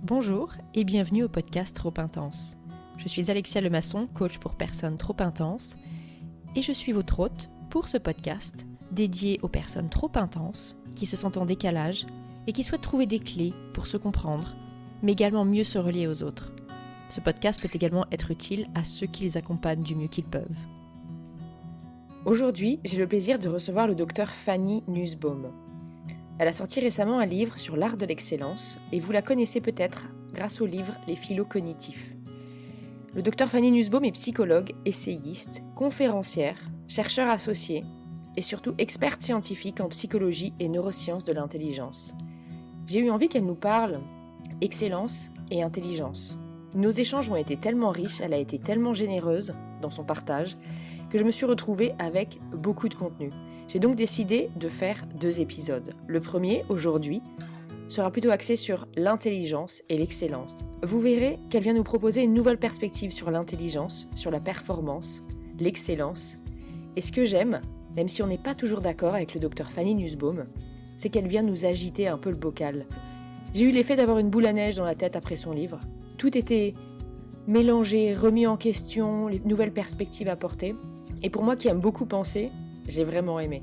Bonjour et bienvenue au podcast Trop Intense. Je suis Alexia Lemasson, coach pour personnes trop intenses, et je suis votre hôte pour ce podcast dédié aux personnes trop intenses qui se sentent en décalage et qui souhaitent trouver des clés pour se comprendre, mais également mieux se relier aux autres. Ce podcast peut également être utile à ceux qui les accompagnent du mieux qu'ils peuvent. Aujourd'hui, j'ai le plaisir de recevoir le docteur Fanny Nussbaum. Elle a sorti récemment un livre sur l'art de l'excellence et vous la connaissez peut-être grâce au livre Les Philo Cognitifs. Le docteur Fanny Nussbaum est psychologue, essayiste, conférencière, chercheur associé et surtout experte scientifique en psychologie et neurosciences de l'intelligence. J'ai eu envie qu'elle nous parle excellence et intelligence. Nos échanges ont été tellement riches, elle a été tellement généreuse dans son partage que je me suis retrouvée avec beaucoup de contenu. J'ai donc décidé de faire 2 épisodes. Le premier, aujourd'hui, sera plutôt axé sur l'intelligence et l'excellence. Vous verrez qu'elle vient nous proposer une nouvelle perspective sur l'intelligence, sur la performance, l'excellence. Et ce que j'aime, même si on n'est pas toujours d'accord avec le docteur Fanny Nussbaum, c'est qu'elle vient nous agiter un peu le bocal. J'ai eu l'effet d'avoir une boule à neige dans la tête après son livre. Tout était mélangé, remis en question, les nouvelles perspectives apportées. Et pour moi qui aime beaucoup penser, j'ai vraiment aimé.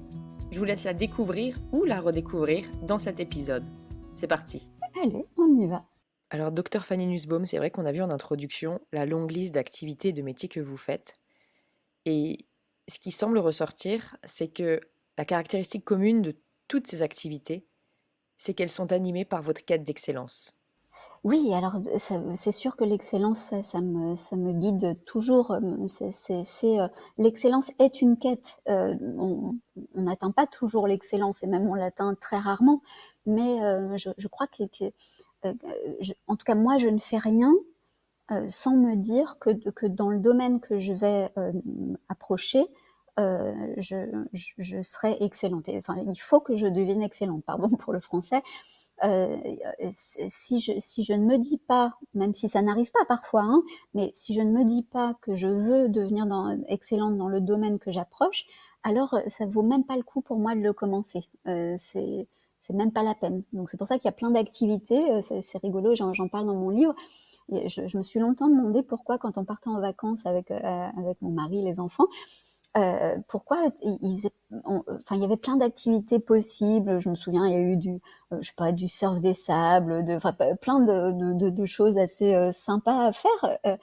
Je vous laisse la découvrir ou la redécouvrir dans cet épisode. C'est parti. Allez, on y va. Alors, docteur Fanny Nussbaum, c'est vrai qu'on a vu en introduction la longue liste d'activités et de métiers que vous faites. Et ce qui semble ressortir, c'est que la caractéristique commune de toutes ces activités, c'est qu'elles sont animées par votre quête d'excellence. Oui, alors c'est sûr que l'excellence, ça me guide toujours. L'excellence est une quête. On n'atteint pas toujours l'excellence et même on l'atteint très rarement. Mais je crois en tout cas moi, je ne fais rien sans me dire que dans le domaine que je vais approcher, je serai excellente. Enfin, il faut que je devienne excellente, pardon pour le français. Euh, si je ne me dis pas, même si ça n'arrive pas parfois, hein, mais si je ne me dis pas que je veux devenir excellente dans le domaine que j'approche, alors ça vaut même pas le coup pour moi de le commencer. C'est même pas la peine. Donc c'est pour ça qu'il y a plein d'activités. C'est rigolo, j'en parle dans mon livre. Et je me suis longtemps demandé pourquoi, quand on partait en vacances avec mon mari, les enfants, pourquoi il y avait plein d'activités possibles. Je me souviens, il y a eu je sais pas, du surf des sables, plein de choses assez sympas à faire.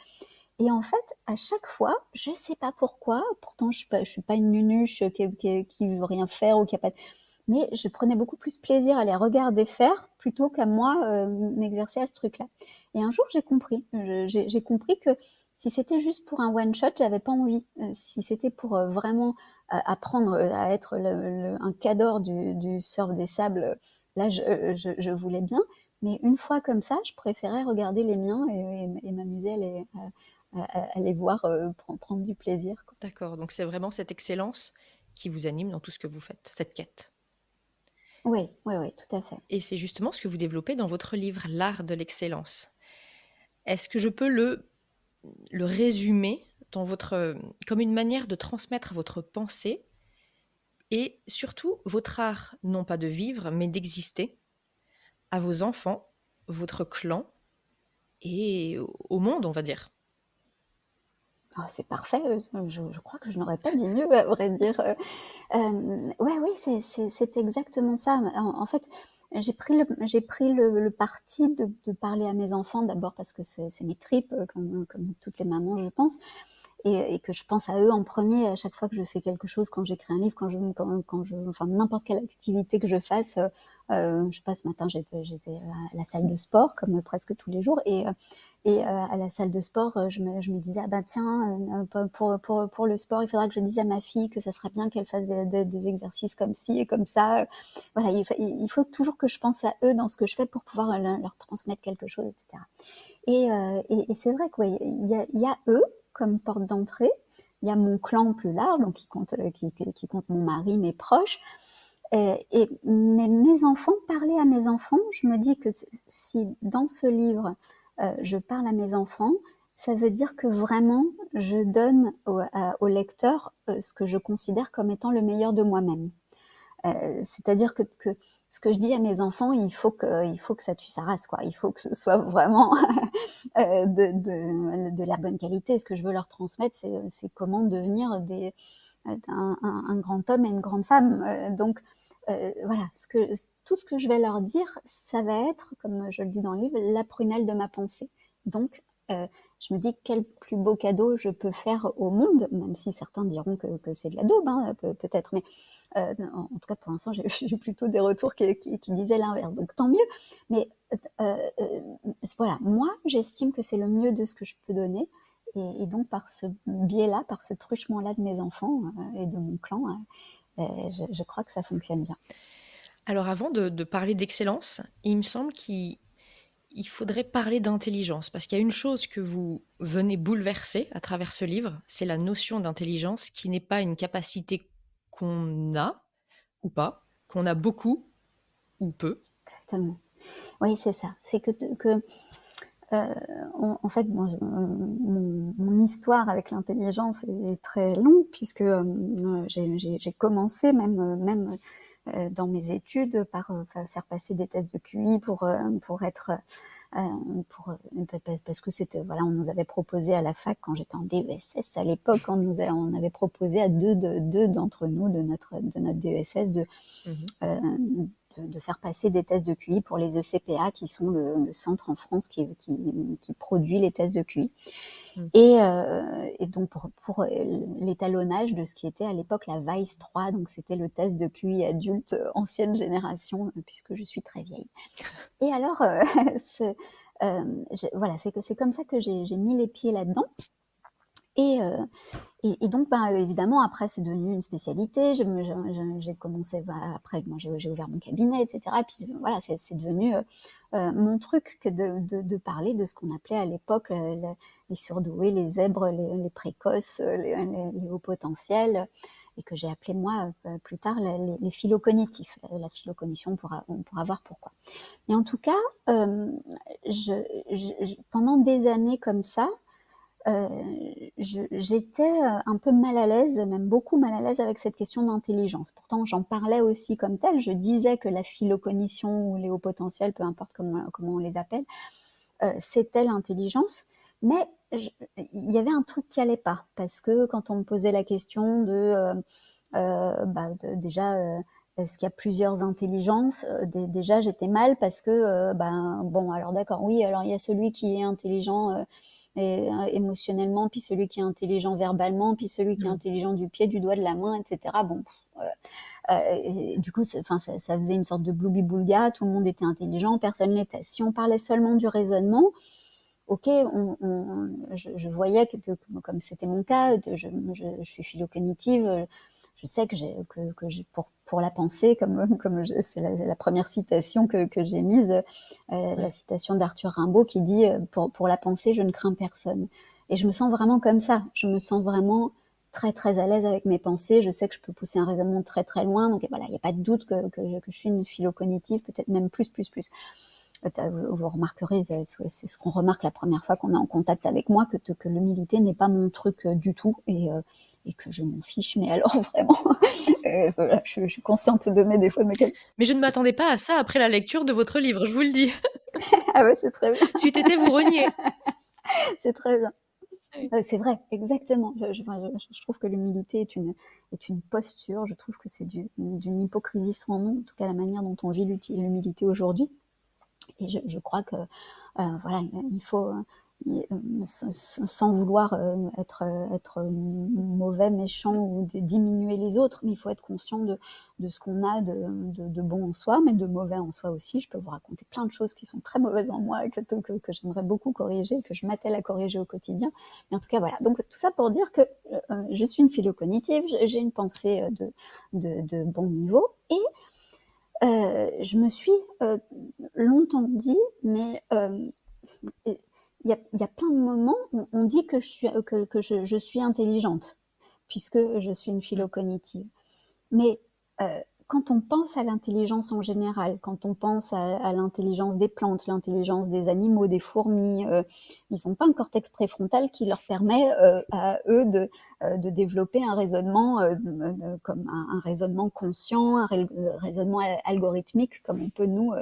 Et en fait, à chaque fois, je sais pas pourquoi. Pourtant, je suis pas une nunuche qui veut rien faire ou qui a pas. Mais je prenais beaucoup plus plaisir à les regarder faire plutôt qu'à moi m'exercer à ce truc-là. Et un jour, j'ai compris. J'ai compris que si c'était juste pour un one shot, j'avais pas envie. Si c'était pour vraiment apprendre à être un cador du surf des sables, là, je voulais bien. Mais une fois comme ça, je préférais regarder les miens et m'amuser à les voir prendre du plaisir, quoi. D'accord, donc c'est vraiment cette excellence qui vous anime dans tout ce que vous faites, cette quête. Oui, oui, oui, tout à fait. Et c'est justement ce que vous développez dans votre livre, L'art de l'excellence. Est-ce que je peux le résumer comme une manière de transmettre votre pensée et surtout votre art, non pas de vivre, mais d'exister à vos enfants, votre clan et au monde, on va dire. Ah, c'est parfait, je crois que je n'aurais pas dit mieux, à vrai dire. Ouais, oui, c'est exactement ça. En fait, j'ai pris le parti de parler à mes enfants, d'abord parce que c'est mes tripes, comme toutes les mamans, je pense, et que je pense à eux en premier à chaque fois que je fais quelque chose, quand j'écris un livre, enfin n'importe quelle activité que je fasse. Je sais pas, ce matin j'étais à la salle de sport comme presque tous les jours, et à la salle de sport, je me disais, ah ben tiens, pour le sport, il faudra que je dise à ma fille que ça serait bien qu'elle fasse des exercices comme ci et comme ça. Voilà, il faut toujours que je pense à eux dans ce que je fais pour pouvoir leur transmettre quelque chose, etc. Et c'est vrai qu'il y a eux comme porte d'entrée. Il y a mon clan plus large, donc qui compte mon mari, mes proches. Mais mes enfants, parler à mes enfants, je me dis que si dans ce livre, je parle à mes enfants, ça veut dire que vraiment, je donne au lecteur ce que je considère comme étant le meilleur de moi-même. C'est-à-dire que ce que je dis à mes enfants, il faut que ça tue sa race, quoi. Il faut que ce soit vraiment de la bonne qualité. Ce que je veux leur transmettre, c'est comment devenir un grand homme et une grande femme. Voilà, tout ce que je vais leur dire, ça va être, comme je le dis dans le livre, la prunelle de ma pensée. Donc, je me dis quel plus beau cadeau je peux faire au monde, même si certains diront que c'est de la daube, hein, peut-être, mais en tout cas pour l'instant j'ai plutôt des retours qui disaient l'inverse, donc tant mieux. Mais voilà, moi j'estime que c'est le mieux de ce que je peux donner, et donc par ce biais-là, par ce truchement-là de mes enfants et de mon clan, je crois que ça fonctionne bien. Alors avant de parler d'excellence, il me semble qu'il faudrait parler d'intelligence, parce qu'il y a une chose que vous venez bouleverser à travers ce livre, c'est la notion d'intelligence qui n'est pas une capacité qu'on a ou pas, qu'on a beaucoup ou peu. Exactement. Oui, c'est ça. C'est que en fait, mon histoire avec l'intelligence est très longue, puisque j'ai commencé même dans mes études par faire passer des tests de QI pour être parce que c'était, voilà, on nous avait proposé à la fac, quand j'étais en DESS à l'époque, on avait proposé à deux d'entre nous de notre DESS de faire passer des tests de QI pour les ECPA, qui sont le centre en France qui produit les tests de QI. Et donc pour l'étalonnage de ce qui était à l'époque la VICE 3, donc c'était le test de QI adulte ancienne génération, puisque je suis très vieille. Et alors, voilà, c'est comme ça que j'ai mis les pieds là-dedans. Et donc, évidemment, après, c'est devenu une spécialité. J'ai commencé, après, moi, j'ai ouvert mon cabinet, etc. Et puis, voilà, c'est devenu mon truc que de parler de ce qu'on appelait à l'époque les surdoués, les zèbres, les précoces, les hauts potentiels, et que j'ai appelé, moi, plus tard, les phylocognitifs. La phylocognition, on pourra voir pourquoi. Et en tout cas, pendant des années comme ça, j'étais un peu mal à l'aise, même beaucoup mal à l'aise avec cette question d'intelligence. Pourtant, j'en parlais aussi comme telle. Je disais que la phylocognition ou les hauts potentiels, peu importe comment on les appelle, c'était l'intelligence. Mais il y avait un truc qui allait pas, parce que quand on me posait la question déjà, est-ce qu'il y a plusieurs intelligences, déjà j'étais mal, parce que bon, alors d'accord, oui, alors il y a celui qui est intelligent émotionnellement, puis celui qui est intelligent verbalement, puis celui qui est intelligent du pied, du doigt, de la main, etc. Bon, du coup, ça faisait une sorte de bloubi-boulga, tout le monde était intelligent, personne n'était. Si on parlait seulement du raisonnement, ok, je voyais que, comme c'était mon cas, je suis phylocognitive, je sais que pour la pensée, c'est la première citation que j'ai mise, la citation d'Arthur Rimbaud qui dit pour la pensée, je ne crains personne. Et je me sens vraiment comme ça. Je me sens vraiment très très à l'aise avec mes pensées. Je sais que je peux pousser un raisonnement très très loin. Donc voilà, il n'y a pas de doute que je suis une phylocognitive, peut-être même plus. Vous remarquerez, c'est ce qu'on remarque la première fois qu'on est en contact avec moi, que l'humilité n'est pas mon truc du tout, et que je m'en fiche, mais alors vraiment, voilà, je suis consciente de mes défauts, de mes qualités. Mais je ne m'attendais pas à ça après la lecture de votre livre, je vous le dis. Ah ouais, c'est très bien. C'eût été vous renier. C'est très bien. Oui. C'est vrai, exactement. Je trouve que l'humilité est une posture. Je trouve que c'est d'une hypocrisie sans nom, en tout cas la manière dont on vit l'humilité aujourd'hui. Et je crois que voilà, il faut, sans vouloir être mauvais, méchant ou diminuer les autres, mais il faut être conscient de ce qu'on a de bon en soi, mais de mauvais en soi aussi. Je peux vous raconter plein de choses qui sont très mauvaises en moi, que j'aimerais beaucoup corriger, que je m'attelle à corriger au quotidien. Mais en tout cas, voilà. Donc tout ça pour dire que je suis une phylocognitive, j'ai une pensée de bon niveau, et je me suis longtemps dit, mais il y a plein de moments où on dit que je suis intelligente, puisque je suis une phylocognitive. Mais quand on pense à l'intelligence en général, quand on pense à l'intelligence des plantes, l'intelligence des animaux, des fourmis, ils n'ont pas un cortex préfrontal qui leur permet à eux de développer un raisonnement comme un raisonnement conscient, un raisonnement algorithmique comme on peut nous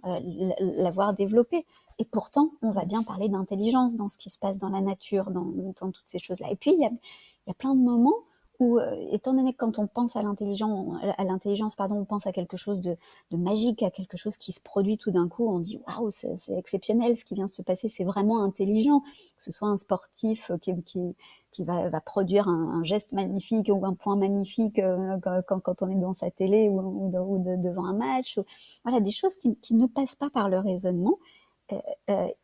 l'avoir développé. Et pourtant, on va bien parler d'intelligence dans ce qui se passe dans la nature, dans toutes ces choses-là. Et puis, il y a plein de moments où, étant donné que quand on pense à l'intelligence, pardon, on pense à quelque chose de magique, à quelque chose qui se produit tout d'un coup, on dit waouh, c'est exceptionnel ce qui vient de se passer, c'est vraiment intelligent. Que ce soit un sportif qui va produire un geste magnifique ou un point magnifique quand on est devant sa télé ou devant un match. Voilà, des choses qui ne passent pas par le raisonnement.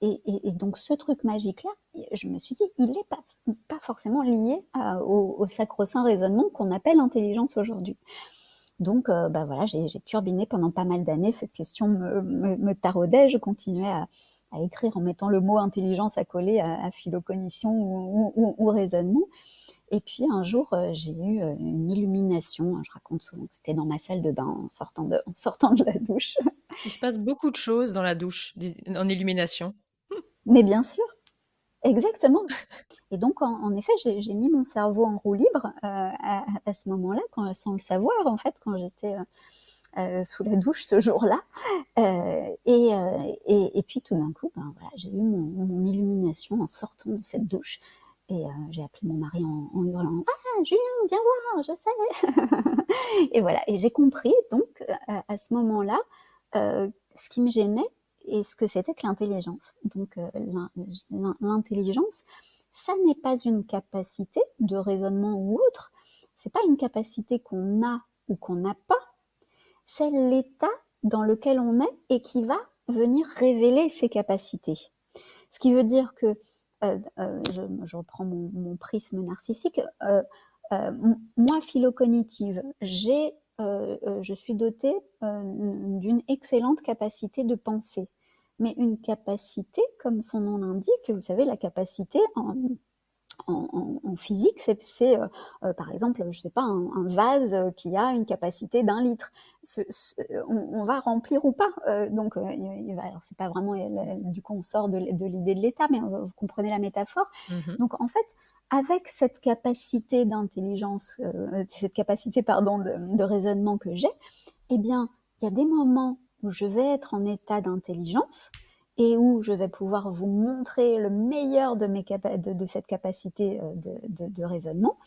Et donc ce truc magique-là, je me suis dit, il n'est pas forcément lié au sacro-saint raisonnement qu'on appelle intelligence aujourd'hui. Donc voilà, j'ai turbiné pendant pas mal d'années, cette question me taraudait, je continuais à écrire en mettant le mot intelligence accolé à philocognition ou raisonnement. Et puis un jour, j'ai eu une illumination, je raconte souvent que c'était dans ma salle de bain en sortant de la douche. Il se passe beaucoup de choses dans la douche, en illumination. Mais bien sûr, exactement. Et donc, en effet, j'ai mis mon cerveau en roue libre à ce moment-là, sans le savoir, en fait, quand j'étais sous la douche ce jour-là. Et puis, tout d'un coup, voilà, j'ai eu mon illumination en sortant de cette douche. Et j'ai appelé mon mari en hurlant « Ah, Julien, viens voir, je sais !» Et voilà, et j'ai compris, donc, à ce moment-là, ce qui me gênait et ce que c'était que l'intelligence. Donc, l'intelligence, ça n'est pas une capacité de raisonnement ou autre, c'est pas une capacité qu'on a ou qu'on n'a pas, c'est l'état dans lequel on est et qui va venir révéler ses capacités. Ce qui veut dire que, je reprends mon prisme narcissique, moi, philocognitive, je suis dotée d'une excellente capacité de penser. Mais une capacité, comme son nom l'indique, vous savez, la capacité en physique, c'est par exemple, je sais pas, un vase qui a une capacité d'1 litre. On va remplir ou pas. Donc, alors c'est pas vraiment, du coup, on sort de l'idée de l'état, mais vous comprenez la métaphore. Donc, en fait, avec cette capacité d'intelligence, cette capacité, pardon, de raisonnement que j'ai, eh bien, il y a des moments où je vais être en état d'intelligence et où je vais pouvoir vous montrer le meilleur de cette capacité de raisonnement.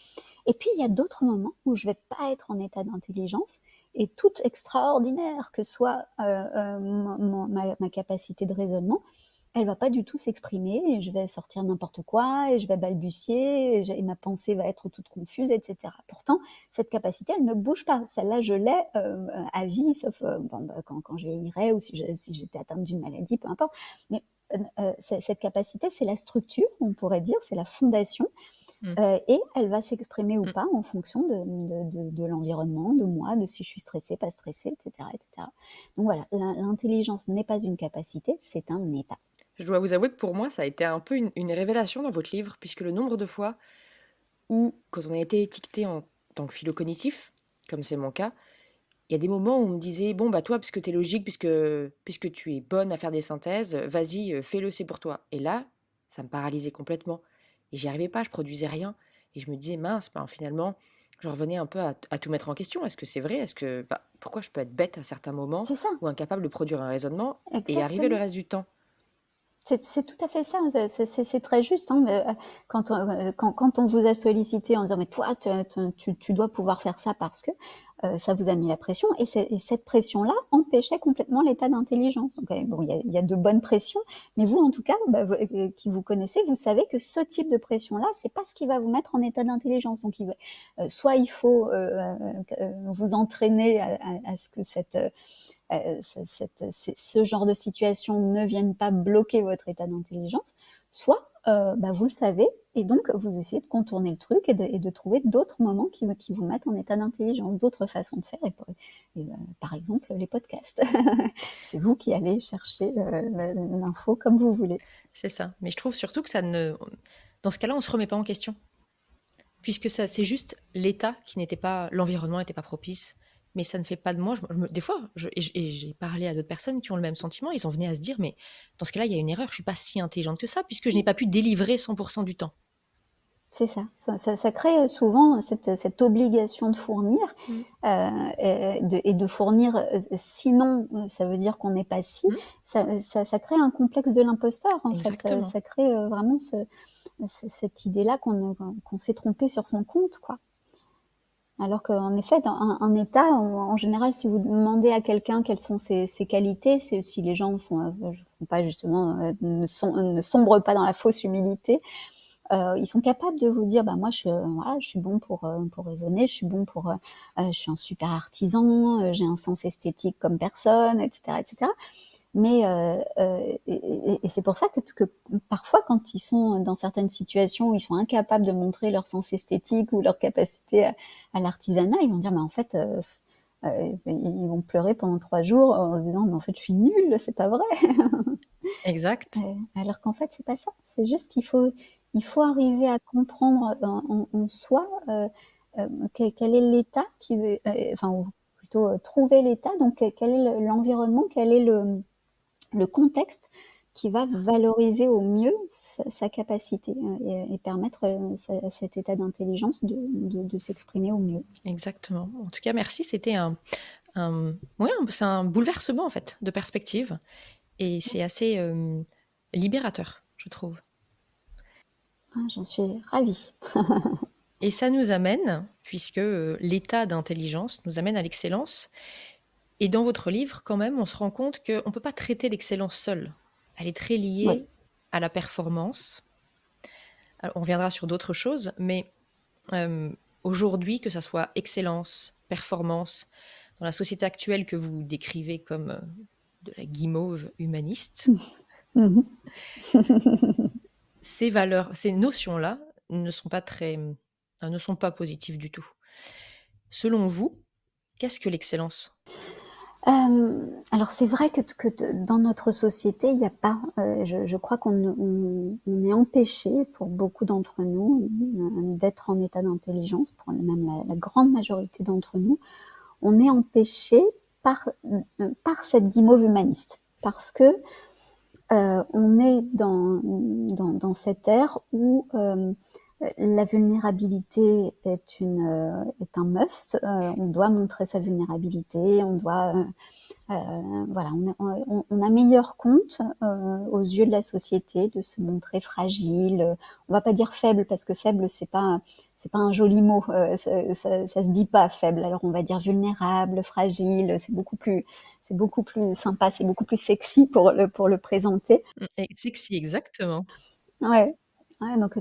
Et puis, il y a d'autres moments où je ne vais pas être en état d'intelligence et toute extraordinaire que soit ma capacité de raisonnement, elle va pas du tout s'exprimer et je vais sortir n'importe quoi et je vais balbutier et ma pensée va être toute confuse, etc. Pourtant, cette capacité, elle ne bouge pas. Celle-là, je l'ai à vie, sauf quand je vieillirais ou si j'étais atteinte d'une maladie, peu importe. Mais cette capacité, c'est la structure, on pourrait dire, c'est la fondation. Et elle va s'exprimer ou pas en fonction de l'environnement, de moi, de si je suis stressée, pas stressée, etc., etc. Donc voilà, l'intelligence n'est pas une capacité, c'est un état. Je dois vous avouer que pour moi, ça a été un peu une révélation dans votre livre, puisque le nombre de fois où, quand on a été étiqueté en tant que philocognitif, comme c'est mon cas, il y a des moments où on me disait, bon, bah toi, puisque tu es logique, puisque tu es bonne à faire des synthèses, vas-y, fais-le, c'est pour toi. Et là, ça me paralysait complètement. Et j'y arrivais pas, je produisais rien. Et je me disais, mince, ben, finalement, je revenais un peu à tout mettre en question. Est-ce que c'est vrai? Pourquoi je peux être bête à certains moments C'est ça, ou incapable de produire un raisonnement et arriver le exactement. reste du temps? C'est tout à fait ça, c'est très juste. Hein, quand on vous a sollicité en disant mais toi tu dois pouvoir faire ça parce que ça vous a mis la pression et cette pression-là empêchait complètement l'état d'intelligence. Donc bon, il y a de bonnes pressions, mais vous en tout cas, qui vous connaissez, vous savez que ce type de pression-là, c'est pas ce qui va vous mettre en état d'intelligence. Donc soit il faut vous entraîner à ce que ce genre de situation ne vienne pas bloquer votre état d'intelligence, soit vous le savez et donc vous essayez de contourner le truc et de trouver d'autres moments qui vous mettent en état d'intelligence, d'autres façons de faire, par exemple les podcasts. C'est vous qui allez chercher l'info comme vous voulez. C'est ça. Mais je trouve surtout que dans ce cas-là, on ne se remet pas en question. Puisque c'est juste l'état qui n'était pas, l'environnement n'était pas propice. mais ça ne fait pas de moi. Des fois, et j'ai parlé à d'autres personnes qui ont le même sentiment, ils en venaient à se dire, mais dans ce cas-là, il y a une erreur, je ne suis pas si intelligente que ça, puisque je n'ai pas pu délivrer 100% du temps. C'est ça. Ça crée souvent cette obligation de fournir et de fournir. Sinon, ça veut dire qu'on n'est pas si. Mm. Ça crée un complexe de l'imposteur, en fait. Exactement. Ça crée vraiment cette idée-là qu'on s'est trompé sur son compte, quoi. Alors qu'en effet, dans un état, en général, si vous demandez à quelqu'un quelles sont ses qualités, si les gens font pas justement, ne sombrent pas dans la fausse humilité, ils sont capables de vous dire, bah moi voilà, je suis bon pour raisonner, je suis bon je suis un super artisan, j'ai un sens esthétique comme personne, etc., etc. Mais et c'est pour ça que parfois, quand ils sont dans certaines situations où ils sont incapables de montrer leur sens esthétique ou leur capacité à l'artisanat, ils vont dire, mais en fait, ils vont pleurer pendant 3 jours en se disant, mais en fait, je suis nulle, c'est pas vrai. Exact. Alors qu'en fait, c'est pas ça. C'est juste il faut arriver à comprendre en soi quel est l'état qui veut, enfin, ou plutôt trouver l'état. Donc, quel est l'environnement, quel est le contexte qui va valoriser au mieux sa capacité et permettre à cet état d'intelligence de s'exprimer au mieux. Exactement. En tout cas, merci. C'était ouais, c'est un bouleversement en fait de perspective, et c'est assez libérateur, je trouve. Ah, j'en suis ravie. Et ça nous amène, puisque l'état d'intelligence nous amène à l'excellence. Et dans votre livre, quand même, on se rend compte qu'on ne peut pas traiter l'excellence seule. Elle est très Oui. liée à la performance. Alors, on reviendra sur d'autres choses, mais aujourd'hui, que ça soit excellence, performance, dans la société actuelle que vous décrivez comme de la guimauve humaniste, Mhm. ces valeurs, ces notions-là ne sont pas positives du tout. Selon vous, qu'est-ce que l'excellence ? Alors c'est vrai que dans notre société, il n'y a pas, je crois on est empêché pour beaucoup d'entre nous d'être en état d'intelligence, pour même la grande majorité d'entre nous, on est empêché par cette guimauve humaniste, parce que on est dans cette ère où la vulnérabilité est un must. On doit montrer sa vulnérabilité, on doit voilà, on a meilleur compte aux yeux de la société de se montrer fragile. On va pas dire faible parce que faible c'est pas un joli mot. Ça se dit pas faible. Alors on va dire vulnérable, fragile. C'est beaucoup plus sympa, c'est beaucoup plus sexy pour le présenter. Et sexy, exactement. Ouais. Ouais, donc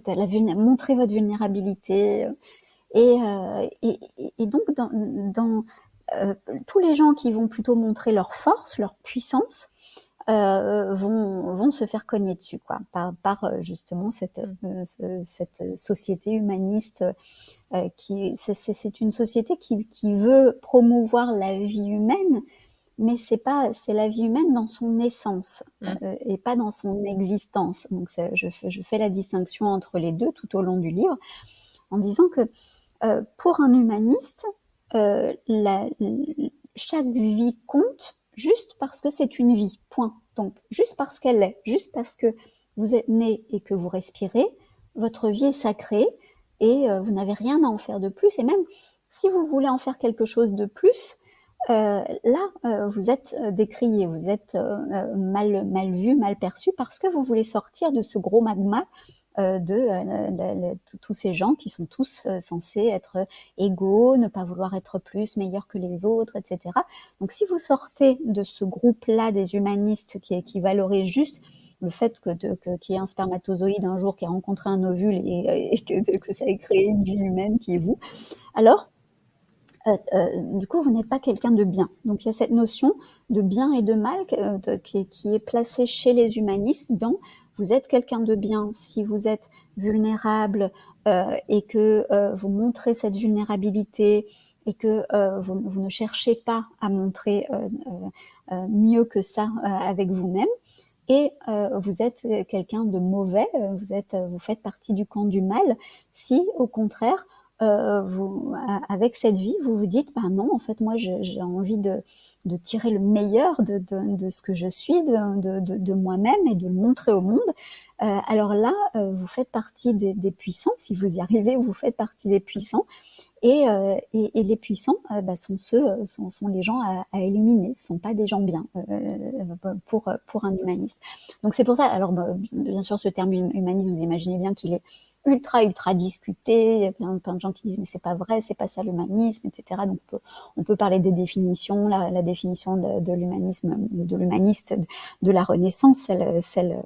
montrez votre vulnérabilité et donc dans tous les gens qui vont plutôt montrer leur force, leur puissance, vont se faire cogner dessus, quoi, par justement cette société humaniste c'est une société qui veut promouvoir la vie humaine, mais c'est la vie humaine dans son essence et pas dans son existence. Donc je fais la distinction entre les deux tout au long du livre en disant que pour un humaniste, chaque vie compte juste parce que c'est une vie, point. Donc, juste parce qu'elle est, juste parce que vous êtes né et que vous respirez, votre vie est sacrée et vous n'avez rien à en faire de plus. Et même si vous voulez en faire quelque chose de plus, là, vous êtes décrié, vous êtes mal vu, mal perçu parce que vous voulez sortir de ce gros magma tous ces gens qui sont tous censés être égaux, ne pas vouloir être plus, meilleurs que les autres, etc. Donc si vous sortez de ce groupe-là des humanistes qui valorisent juste le fait qu'il y ait un spermatozoïde un jour qui a rencontré un ovule et que ça ait créé une vie humaine qui est vous, alors du coup, vous n'êtes pas quelqu'un de bien. Donc il y a cette notion de bien et de mal qui est placée chez les humanistes dans vous êtes quelqu'un de bien si vous êtes vulnérable et que vous montrez cette vulnérabilité et que vous ne cherchez pas à montrer mieux que ça avec vous-même. Et vous êtes quelqu'un de mauvais, vous faites partie du camp du mal si, au contraire, avec cette vie, vous vous dites, bah non, en fait, moi, j'ai envie de tirer le meilleur de ce que je suis, de moi-même et de le montrer au monde. Alors là, vous faites partie des puissants. Si vous y arrivez, vous faites partie des puissants. Et les puissants sont les gens à éliminer, ce ne sont pas des gens bien pour un humaniste. Donc c'est pour ça, alors bien sûr ce terme humaniste, vous imaginez bien qu'il est ultra discuté, il y a plein de gens qui disent mais c'est pas vrai, c'est pas ça l'humanisme, etc. Donc on peut parler des définitions, la définition de l'humanisme, de l'humaniste de la Renaissance, celle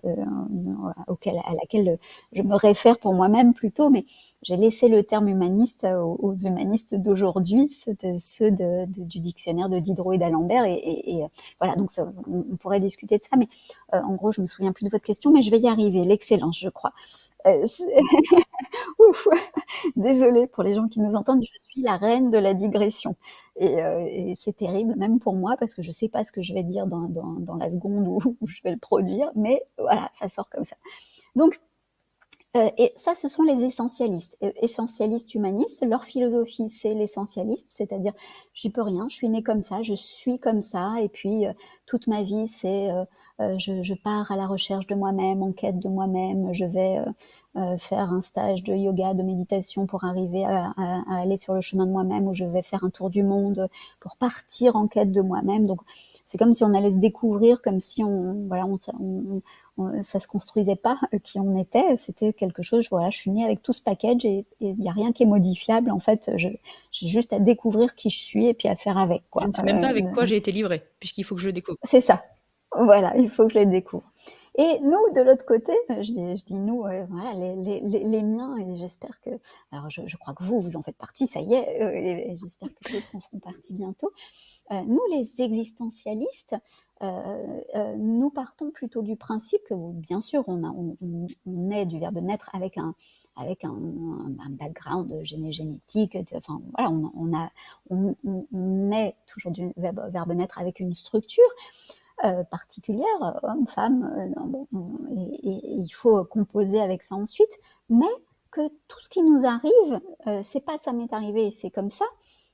à laquelle je me réfère pour moi-même plutôt, mais j'ai laissé le terme humaniste aux humanistes d'aujourd'hui, ceux du dictionnaire de Diderot et d'Alembert, et voilà, donc ça, on pourrait discuter de ça, mais en gros, je me souviens plus de votre question, mais je vais y arriver. L'excellence, je crois. Ouf, désolée pour les gens qui nous entendent, je suis la reine de la digression. Et c'est terrible, même pour moi, parce que je ne sais pas ce que je vais dire dans la seconde où je vais le produire, mais voilà, ça sort comme ça. Donc, et ça, ce sont les essentialistes. Essentialistes humanistes, leur philosophie, c'est l'essentialiste, c'est-à-dire, j'y peux rien, je suis née comme ça, je suis comme ça, et puis toute ma vie, c'est je pars à la recherche de moi-même, en quête de moi-même, je vais faire un stage de yoga, de méditation pour arriver à aller sur le chemin de moi-même, ou je vais faire un tour du monde pour partir en quête de moi-même. Donc, c'est comme si on allait se découvrir, comme si ça se construisait pas qui on était, c'était quelque chose, voilà, je suis née avec tout ce package et il n'y a rien qui est modifiable, en fait, j'ai juste à découvrir qui je suis et puis à faire avec, quoi. Je ne sais même pas avec quoi j'ai été livrée, puisqu'il faut que je le découvre. C'est ça, voilà, il faut que je les découvre. Et nous, de l'autre côté, je dis nous, voilà, les miens, et j'espère que, alors je crois que vous en faites partie, ça y est, et j'espère que d'autres en feront partie bientôt. Nous, les existentialistes, nous partons plutôt du principe que, bien sûr, on est du verbe naître avec un background génétique. Enfin, voilà, on est toujours du verbe naître avec une structure particulière, homme, femme, et il faut composer avec ça ensuite, mais que tout ce qui nous arrive, c'est pas ça m'est arrivé, c'est comme ça,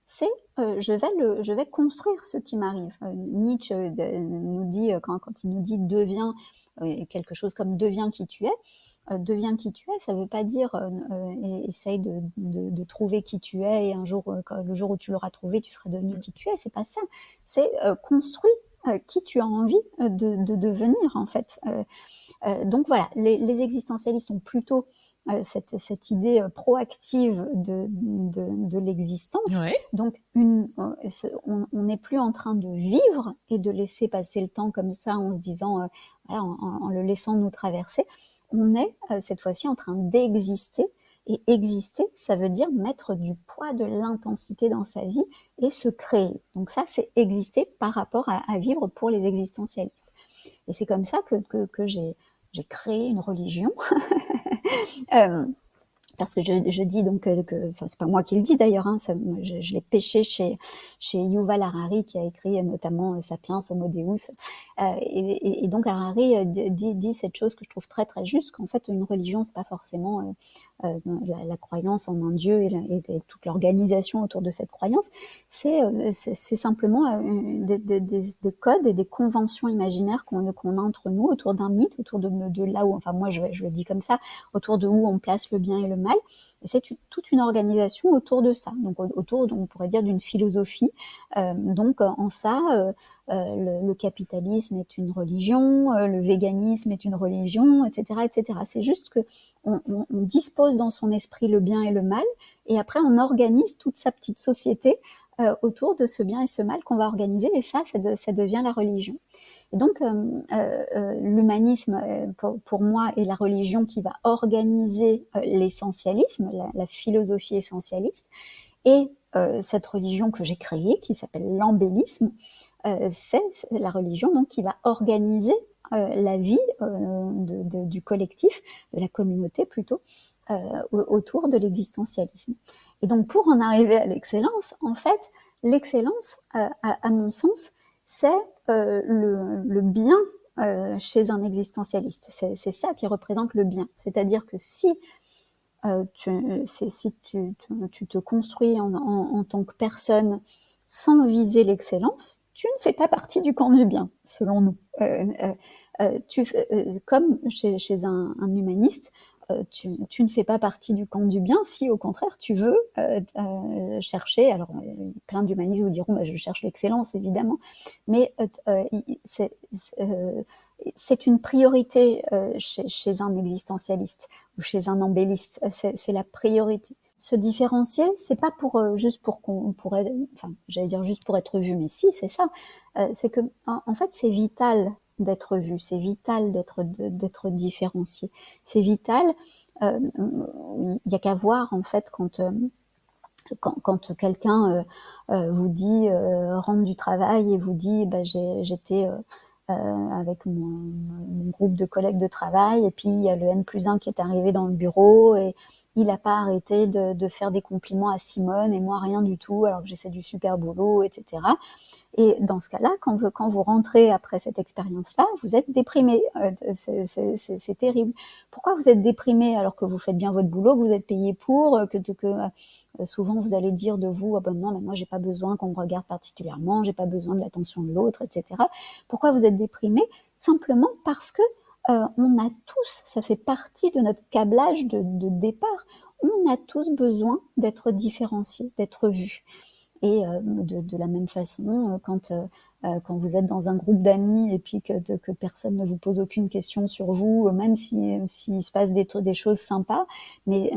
c'est je vais construire ce qui m'arrive. Nietzsche nous dit, quand il nous dit deviens quelque chose comme deviens qui tu es, deviens qui tu es, ça veut pas dire essaye de trouver qui tu es et un jour, le jour où tu l'auras trouvé, tu seras devenu qui tu es, c'est pas ça. C'est construis qui tu as envie de devenir, en fait. Donc voilà, les existentialistes ont plutôt cette idée proactive de l'existence. Ouais. Donc on n'est plus en train de vivre et de laisser passer le temps comme ça en se disant, voilà, en le laissant nous traverser. On est cette fois-ci en train d'exister. Et exister, ça veut dire mettre du poids, de l'intensité dans sa vie et se créer. Donc ça, c'est exister par rapport à vivre pour les existentialistes. Et c'est comme ça que j'ai créé une religion. Parce que je dis donc enfin c'est pas moi qui le dis d'ailleurs, hein, je l'ai pêché chez Yuval Harari qui a écrit notamment Sapiens, Homo Deus, et donc Harari dit cette chose que je trouve très juste, qu'en fait une religion c'est pas forcément la croyance en un dieu et toute l'organisation autour de cette croyance, c'est simplement des codes et des conventions imaginaires qu'on a entre nous autour d'un mythe, autour de là où, enfin moi je le dis comme ça, autour de où on place le bien et le mal, et c'est toute une organisation autour de ça, donc autour, on pourrait dire, d'une philosophie. Donc en ça, le capitalisme est une religion, le véganisme est une religion, etc., etc. C'est juste que on dispose dans son esprit le bien et le mal, et après on organise toute sa petite société autour de ce bien et ce mal qu'on va organiser, et ça devient la religion. Et donc, l'humanisme, pour moi, est la religion qui va organiser l'essentialisme, la philosophie essentialiste. Et cette religion que j'ai créée, qui s'appelle l'embellisme, c'est la religion donc, qui va organiser la vie du collectif, de la communauté plutôt, autour de l'existentialisme. Et donc, pour en arriver à l'excellence, en fait, l'excellence, à mon sens, c'est le bien chez un existentialiste. C'est ça qui représente le bien. C'est-à-dire que si si tu te construis en tant que personne sans viser l'excellence, tu ne fais pas partie du camp du bien, selon nous. Comme chez un humaniste, tu ne fais pas partie du camp du bien si au contraire tu veux chercher, alors plein d'humanistes vous diront bah, je cherche l'excellence évidemment, mais c'est une priorité chez un existentialiste ou chez un embelliste, c'est la priorité. Se différencier, c'est pas juste pour qu'on pourrait, enfin j'allais dire juste pour être vu, mais si c'est ça, c'est que en fait c'est vital d'être vu, c'est vital d'être différencié, c'est vital. Il y a qu'à voir en fait quand quelqu'un vous dit rentre du travail et vous dit bah, j'étais avec mon groupe de collègues de travail et puis il y a le N+1 qui est arrivé dans le bureau et il n'a pas arrêté de faire des compliments à Simone et moi rien du tout alors que j'ai fait du super boulot, etc. Et dans ce cas-là, quand vous rentrez après cette expérience-là, vous êtes déprimé. C'est terrible. Pourquoi vous êtes déprimé alors que vous faites bien votre boulot, que vous êtes payé pour, que souvent vous allez dire de vous, ah ben non, mais moi j'ai pas besoin qu'on me regarde particulièrement, j'ai pas besoin de l'attention de l'autre, etc. Pourquoi vous êtes déprimé? Simplement parce que on a tous, ça fait partie de notre câblage de départ, on a tous besoin d'être différenciés, d'être vus. Et de la même façon, quand vous êtes dans un groupe d'amis et puis que personne ne vous pose aucune question sur vous, même s'il se passe des choses sympas, mais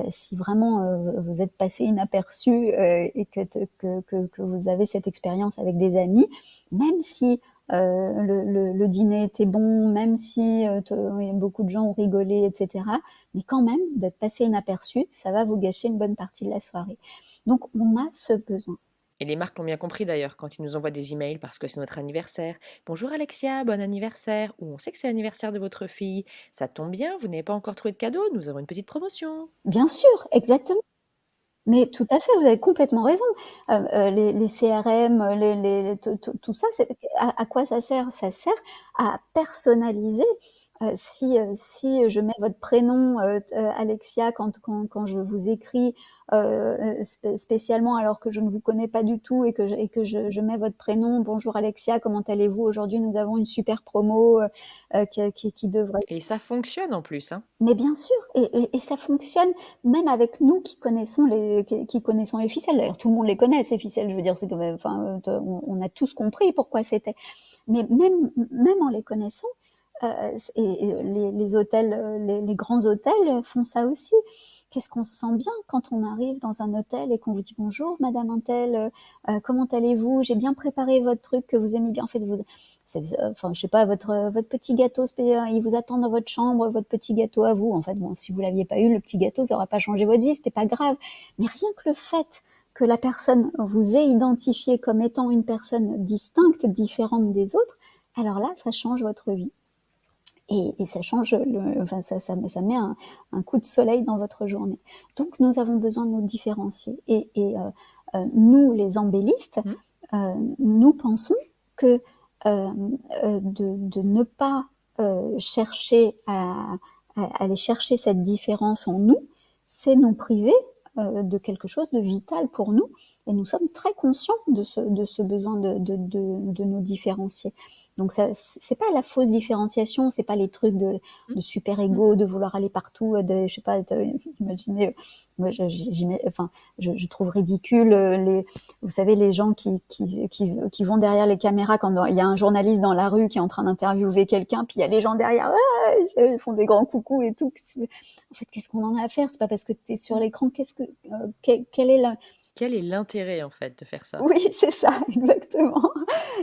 si vraiment vous êtes passé inaperçu et que vous avez cette expérience avec des amis, même si le dîner était bon, même si beaucoup de gens ont rigolé, etc., mais quand même, d'être passé inaperçu, ça va vous gâcher une bonne partie de la soirée. Donc, on a ce besoin. Et les marques l'ont bien compris d'ailleurs quand ils nous envoient des emails parce que c'est notre anniversaire. Bonjour Alexia, bon anniversaire. Ou on sait que c'est l'anniversaire de votre fille. Ça tombe bien, vous n'avez pas encore trouvé de cadeau, nous avons une petite promotion. Bien sûr, exactement. Mais tout à fait, vous avez complètement raison. Les CRM, tout ça, à quoi ça sert? Ça sert à personnaliser. Si je mets votre prénom, Alexia, quand je vous écris spécialement alors que je ne vous connais pas du tout et que je mets votre prénom, bonjour Alexia, comment allez-vous? Aujourd'hui, nous avons une super promo qui devrait. Et ça fonctionne en plus, hein. Mais bien sûr, et ça fonctionne même avec nous qui connaissons les ficelles. D'ailleurs, tout le monde les connaît ces ficelles. Je veux dire, c'est comme, enfin, on a tous compris pourquoi c'était. Mais même en les connaissant, et les hôtels, les grands hôtels font ça aussi. Qu'est-ce qu'on se sent bien quand on arrive dans un hôtel et qu'on vous dit bonjour, Madame Untel, comment allez-vous? J'ai bien préparé votre truc que vous aimez bien. En fait, enfin, je sais pas, votre petit gâteau, il vous attend dans votre chambre, votre petit gâteau à vous. En fait, bon, si vous l'aviez pas eu, le petit gâteau, ça aurait pas changé votre vie, c'était pas grave. Mais rien que le fait que la personne vous ait identifié comme étant une personne distincte, différente des autres, alors là, ça change votre vie. Et ça change, enfin, ça met un coup de soleil dans votre journée. Donc, nous avons besoin de nous différencier. Et nous, les embellistes, nous pensons que de ne pas chercher à aller chercher cette différence en nous, c'est nous priver de quelque chose de vital pour nous. Et nous sommes très conscients de ce besoin de nous différencier. Donc ça, c'est pas la fausse différenciation, c'est pas les trucs de super égo, de vouloir aller partout, je sais pas, imaginez, moi enfin, je trouve ridicule vous savez, les gens qui vont derrière les caméras quand il y a un journaliste dans la rue qui est en train d'interviewer quelqu'un, puis il y a les gens derrière, ils font des grands coucous et tout. En fait, qu'est-ce qu'on en a à faire? C'est pas parce que tu es sur l'écran, quelle est la... Quel est l'intérêt en fait de faire ça? Oui, c'est ça, exactement.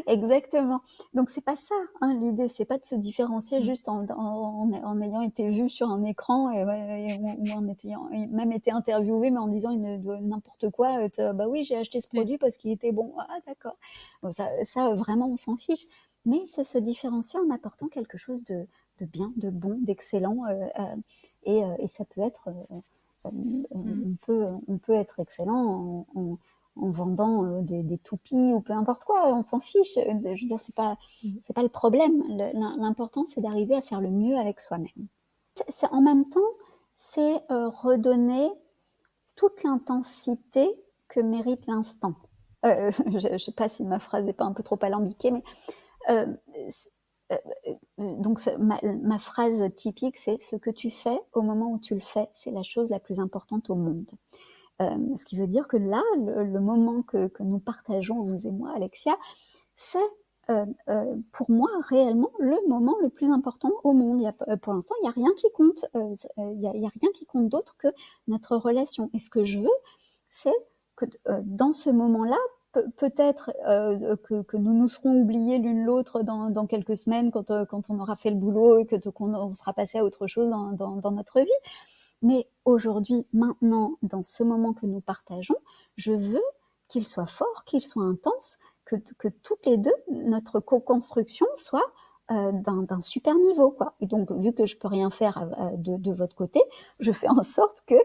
Exactement. Donc c'est pas ça, hein, l'idée, c'est pas de se différencier juste en ayant été vu sur un écran ou en ayant même été interviewé, mais en disant n'importe quoi. Bah oui, j'ai acheté ce produit parce qu'il était bon. Ah d'accord. Bon, ça vraiment, on s'en fiche. Mais c'est se différencier en apportant quelque chose de bien, de bon, d'excellent. Et ça peut être, on peut être excellent en vendant des toupies ou peu importe quoi, on s'en fiche. Je veux dire, c'est pas le problème. L'important, c'est d'arriver à faire le mieux avec soi-même. En même temps, c'est redonner toute l'intensité que mérite l'instant. Je ne sais pas si ma phrase n'est pas un peu trop alambiquée, mais donc ma phrase typique, c'est « ce que tu fais au moment où tu le fais, c'est la chose la plus importante au monde ». Ce qui veut dire que là, le moment que nous partageons, vous et moi, Alexia, c'est pour moi réellement le moment le plus important au monde. Pour l'instant, il n'y a rien qui compte. Il n'y a rien qui compte d'autre que notre relation. Et ce que je veux, c'est que dans ce moment-là, peut-être que nous nous serons oubliés l'une l'autre dans quelques semaines quand on aura fait le boulot et qu'on sera passé à autre chose dans notre vie. Mais aujourd'hui, maintenant, dans ce moment que nous partageons, je veux qu'il soit fort, qu'il soit intense, que toutes les deux, notre co-construction soit d'un super niveau, quoi. Et donc, vu que je peux rien faire de votre côté, je fais en sorte que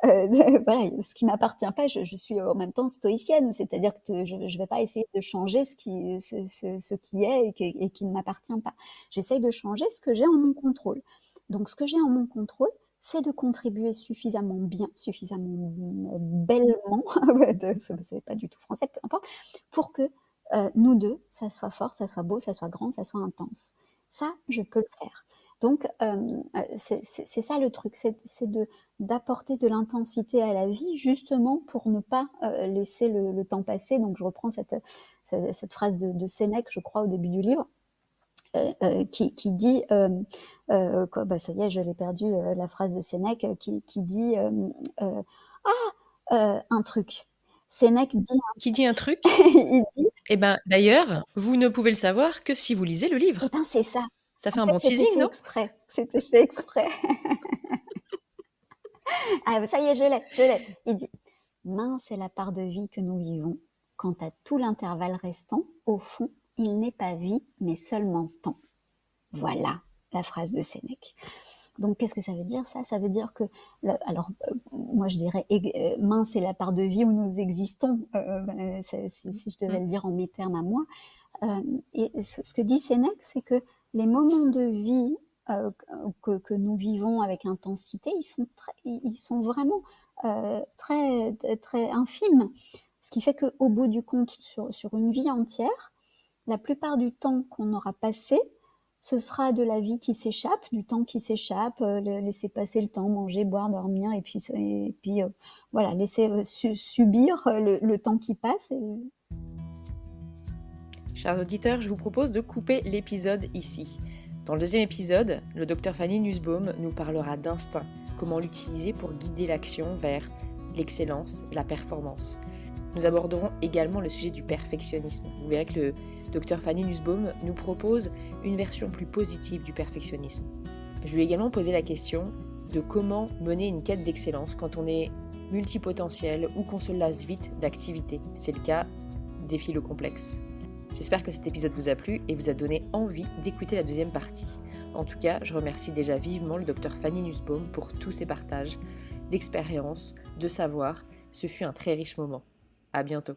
voilà, ce qui m'appartient pas, je suis en même temps stoïcienne, c'est-à-dire que je vais pas essayer de changer ce qui est et qui ne m'appartient pas. J'essaye de changer ce que j'ai en mon contrôle. Donc, ce que j'ai en mon contrôle, c'est de contribuer suffisamment bien, suffisamment bellement, c'est pas du tout français, peu importe, pour que nous deux, ça soit fort, ça soit beau, ça soit grand, ça soit intense. Ça, je peux le faire. Donc, c'est ça le truc, c'est d'apporter de l'intensité à la vie, justement pour ne pas laisser le temps passer. Donc, je reprends cette phrase de Sénèque, je crois, au début du livre, qui dit, ça y est, je l'ai perdu, la phrase de Sénèque, qui dit un truc. Sénèque dit Qui dit un truc il dit, Eh ben, d'ailleurs, vous ne pouvez le savoir que si vous lisez le livre. eh ben, c'est ça. Ça fait En un fait, bon c'était teasing, fait non exprès. C'était fait exprès. Ah, ça y est, je l'ai. Il dit, mince est la part de vie que nous vivons. Quant à tout l'intervalle restant, au fond, il n'est pas vie, mais seulement temps. Voilà la phrase de Sénèque. Donc, qu'est-ce que ça veut dire, ça? Ça veut dire que, alors, moi, je dirais, mince est la part de vie où nous existons, si je devais le dire en mes termes à moi. Et ce que dit Sénèque, c'est que les moments de vie que nous vivons avec intensité, ils sont vraiment très, très infimes. Ce qui fait qu'au bout du compte, sur une vie entière, la plupart du temps qu'on aura passé, ce sera de la vie qui s'échappe, du temps qui s'échappe, laisser passer le temps, manger, boire, dormir, et puis voilà, laisser subir le temps qui passe. Chers auditeurs, je vous propose de couper l'épisode ici. Dans le deuxième épisode, le docteur Fanny Nussbaum nous parlera d'instinct, comment l'utiliser pour guider l'action vers l'excellence, la performance. Nous aborderons également le sujet du perfectionnisme. Vous verrez que le docteur Fanny Nussbaum nous propose une version plus positive du perfectionnisme. Je lui ai également posé la question de comment mener une quête d'excellence quand on est multipotentiel ou qu'on se lasse vite d'activités. C'est le cas des philo complexes. J'espère que cet épisode vous a plu et vous a donné envie d'écouter la deuxième partie. En tout cas, je remercie déjà vivement le docteur Fanny Nussbaum pour tous ses partages d'expériences, de savoir. Ce fut un très riche moment. À bientôt.